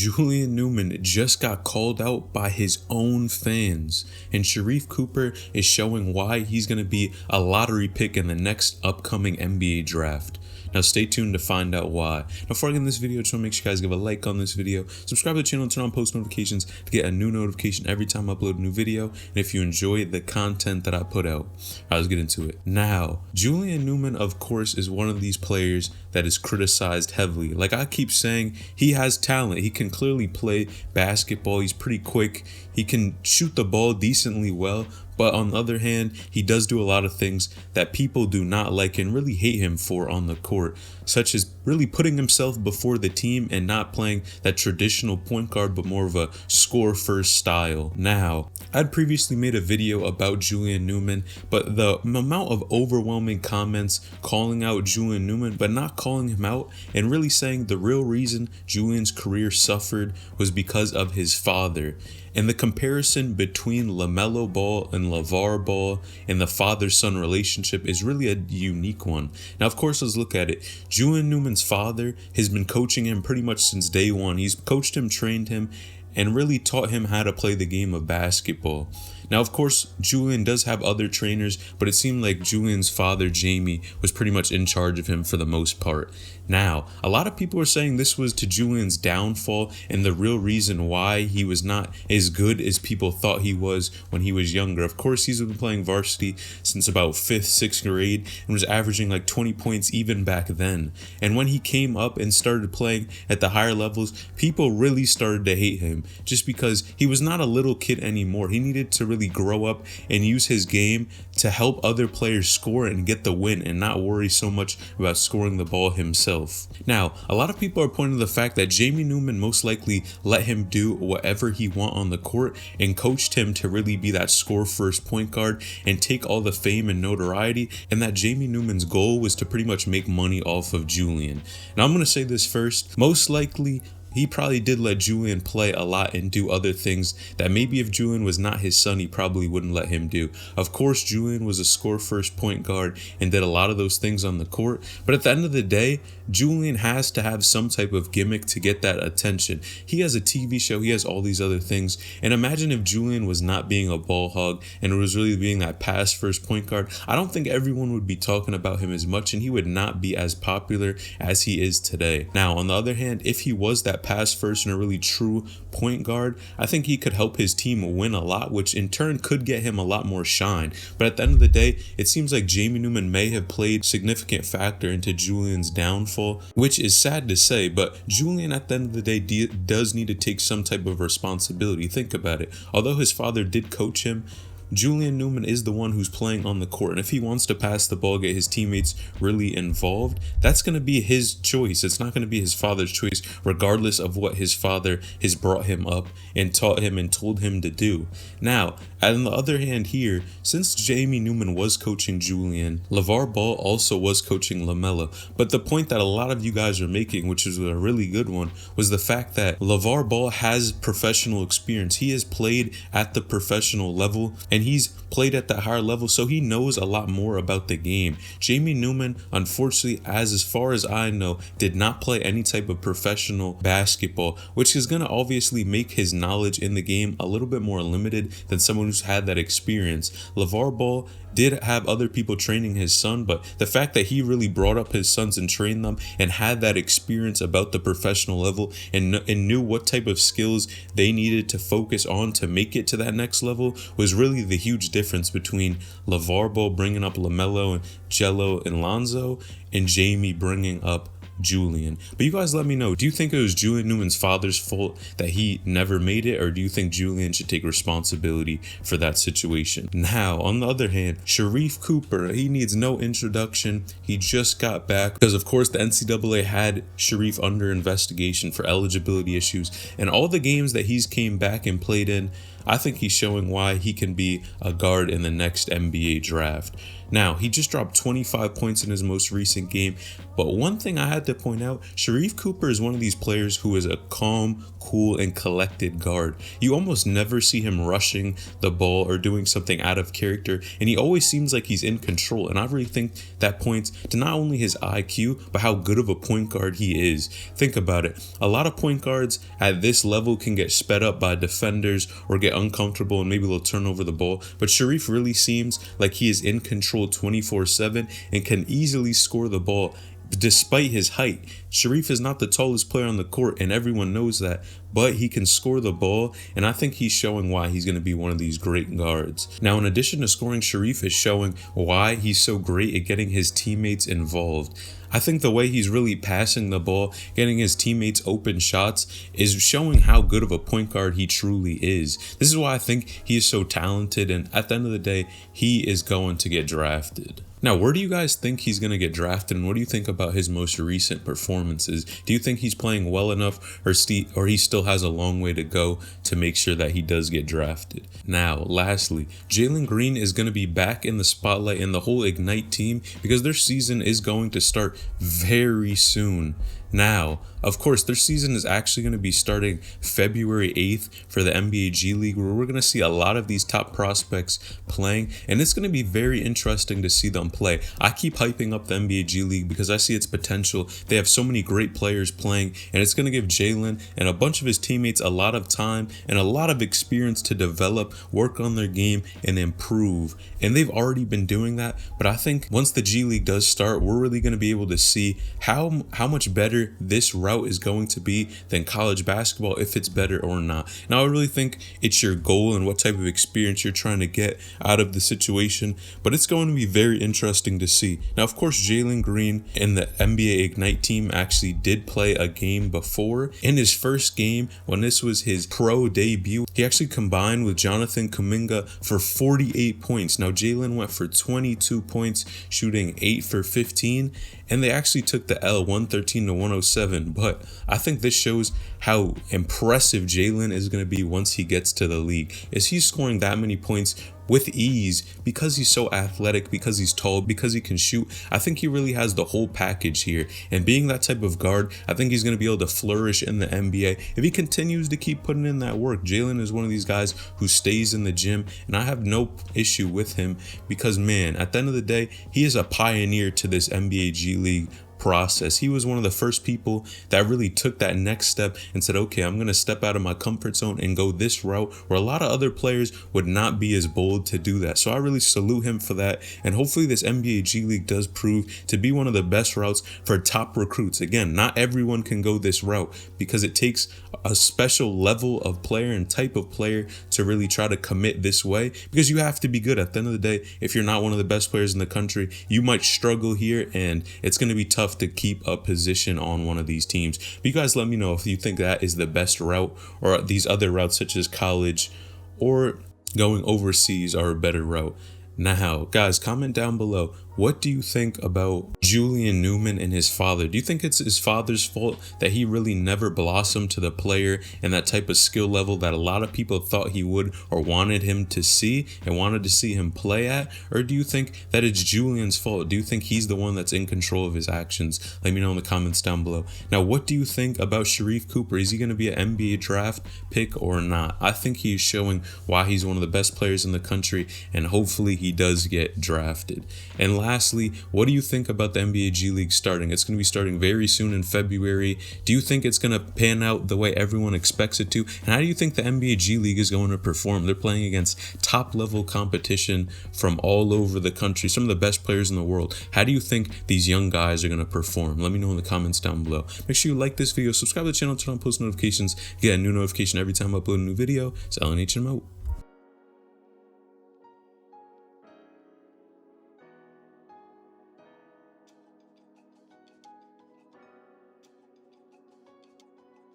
Julian Newman just got called out by his own fans, and Sharif Cooper is showing why he's going to be a lottery pick in the next upcoming NBA draft. Now stay tuned to find out why. Now before I get in this video, I just want to make sure you guys give a like on this video, subscribe to the channel, and turn on post notifications to get a new notification every time I upload a new video, and if you enjoy the content that I put out. Alright, let's get into it. Now, Julian Newman, of course, is one of these players that is criticized heavily. Like I keep saying, he has talent. He can clearly play basketball. He's pretty quick. He can shoot the ball decently well. But on the other hand, he does do a lot of things that people do not like and really hate him for on the court, such as really putting himself before the team and not playing that traditional point guard, but more of a score first style. Now, I'd previously made a video about Julian Newman, but the amount of overwhelming comments calling out Julian Newman, but not calling him out and really saying the real reason Julian's career suffered was because of his father. And the comparison between LaMelo Ball and LeVar Ball and the father-son relationship is really a unique one. Now, of course, let's look at it. Julian Newman's father has been coaching him pretty much since day one. He's coached him, trained him, and really taught him how to play the game of basketball. Now, of course, Julian does have other trainers, but it seemed like Julian's father, Jamie, was pretty much in charge of him for the most part. Now, a lot of people are saying this was to Julian's downfall and the real reason why he was not as good as people thought he was when he was younger. Of course, he's been playing varsity since about 5th, 6th grade and was averaging like 20 points even back then. And when he came up and started playing at the higher levels, people really started to hate him just because he was not a little kid anymore. He needed to really grow up and use his game to help other players score and get the win and not worry so much about scoring the ball himself. Now, a lot of people are pointing to the fact that Jamie Newman most likely let him do whatever he want on the court and coached him to really be that score first point guard and take all the fame and notoriety, and that Jamie Newman's goal was to pretty much make money off of Julian. Now, I'm going to say this first. Most likely, he probably did let Julian play a lot and do other things that maybe if Julian was not his son, he probably wouldn't let him do. Of course, Julian was a score first point guard and did a lot of those things on the court. But at the end of the day, Julian has to have some type of gimmick to get that attention. He has a TV show. He has all these other things. And imagine if Julian was not being a ball hog and was really being that pass first point guard. I don't think everyone would be talking about him as much, and he would not be as popular as he is today. Now, on the other hand, if he was that pass first and a really true point guard, I think he could help his team win a lot, which in turn could get him a lot more shine. But at the end of the day, it seems like Jamie Newman may have played a significant factor into Julian's downfall, which is sad to say, but Julian at the end of the day does need to take some type of responsibility. Think about it. Although his father did coach him, Julian Newman is the one who's playing on the court, and if he wants to pass the ball, get his teammates really involved, that's going to be his choice. It's not going to be his father's choice, regardless of what his father has brought him up and taught him and told him to do. Now, on the other hand here, since Jamie Newman was coaching Julian, LeVar Ball also was coaching LaMelo. But the point that a lot of you guys are making, which is a really good one, was the fact that LeVar Ball has professional experience. He has played at the professional level, and he's played at that higher level, so he knows a lot more about the game. Jamie Newman, unfortunately, as far as I know, did not play any type of professional basketball, which is going to obviously make his knowledge in the game a little bit more limited than someone who's had that experience. LeVar Ball did have other people training his son, but the fact that he really brought up his sons and trained them and had that experience about the professional level and knew what type of skills they needed to focus on to make it to that next level was really the huge difference between LeVar Ball bringing up LaMelo and Jello and Lonzo and Jamie bringing up Julian. But you guys let me know, do you think it was Julian Newman's father's fault that he never made it, or do you think Julian should take responsibility for that situation? Now, on the other hand, Sharif Cooper, he needs no introduction. He just got back because, of course, the NCAA had Sharif under investigation for eligibility issues, and all the games that he's came back and played in, I think he's showing why he can be a guard in the next NBA draft. Now, he just dropped 25 points in his most recent game, but one thing I had to point out, Sharif Cooper is one of these players who is a calm, cool, and collected guard. You almost never see him rushing the ball or doing something out of character, and he always seems like he's in control, and I really think that points to not only his IQ, but how good of a point guard he is. Think about it. A lot of point guards at this level can get sped up by defenders or get uncomfortable and maybe they'll turn over the ball, but Sharif really seems like he is in control 24/7 and can easily score the ball despite his height. Sharif is not the tallest player on the court and everyone knows that, but he can score the ball, and I think he's showing why he's going to be one of these great guards. Now, in addition to scoring, Sharif is showing why he's so great at getting his teammates involved. I think the way he's really passing the ball, getting his teammates open shots, is showing how good of a point guard he truly is. This is why I think he is so talented, and at the end of the day, he is going to get drafted. Now, where do you guys think he's going to get drafted, and what do you think about his most recent performances? Do you think he's playing well enough, or he still has a long way to go to make sure that he does get drafted? Now, lastly, Jalen Green is going to be back in the spotlight in the whole Ignite team because their season is going to start very soon. Now, of course, their season is actually going to be starting February 8th for the NBA G League, where we're going to see a lot of these top prospects playing, and it's going to be very interesting to see them play. I keep hyping up the NBA G League because I see its potential. They have so many great players playing, and it's going to give Jalen and a bunch of his teammates a lot of time and a lot of experience to develop, work on their game, and improve. And they've already been doing that, but I think once the G League does start, we're really going to be able to see how much better this route is going to be than college basketball, if it's better or not. Now, I really think it's your goal and what type of experience you're trying to get out of the situation, but it's going to be very interesting to see. Now, of course, Jalen Green and the NBA Ignite team actually did play a game before. In his first game, when this was his pro debut, he actually combined with Jonathan Kuminga for 48 points. Now, Jalen went for 22 points, shooting 8 for 15, and they actually took the L 113-107. But I think this shows how impressive Jalen is going to be once he gets to the league. Is he's scoring that many points with ease because he's so athletic, because he's tall, because he can shoot. I think he really has the whole package here. And being that type of guard, I think he's going to be able to flourish in the NBA if he continues to keep putting in that work. Jalen is one of these guys who stays in the gym, and I have no issue with him because, man, at the end of the day, he is a pioneer to this NBA G League process. He was one of the first people that really took that next step and said, okay, I'm going to step out of my comfort zone and go this route, where a lot of other players would not be as bold to do that. So I really salute him for that. And hopefully this NBA G League does prove to be one of the best routes for top recruits. Again, not everyone can go this route because it takes a special level of player and type of player to really try to commit this way, because you have to be good. At the end of the day, if you're not one of the best players in the country, you might struggle here, and it's going to be tough to keep a position on one of these teams. But you guys let me know if you think that is the best route, or these other routes such as college or going overseas are a better route. Now, guys, comment down below. What do you think about Julian Newman and his father? Do you think it's his father's fault that he really never blossomed to the player and that type of skill level that a lot of people thought he would or wanted him to see and wanted to see him play at? Or do you think that it's Julian's fault? Do you think he's the one that's in control of his actions? Let me know in the comments down below. Now, what do you think about Sharif Cooper? Is he going to be an NBA draft pick or not? I think he's showing why he's one of the best players in the country, and hopefully he does get drafted. And lastly, what do you think about the NBA G League starting? It's going to be starting very soon in February. Do you think it's going to pan out the way everyone expects it to? And how do you think the NBA G League is going to perform? They're playing against top level competition from all over the country, some of the best players in the world. How do you think these young guys are going to perform? Let me know in the comments down below. Make sure you like this video, subscribe to the channel, turn on post notifications, get a new notification every time I upload a new video. So LNH, I'm out.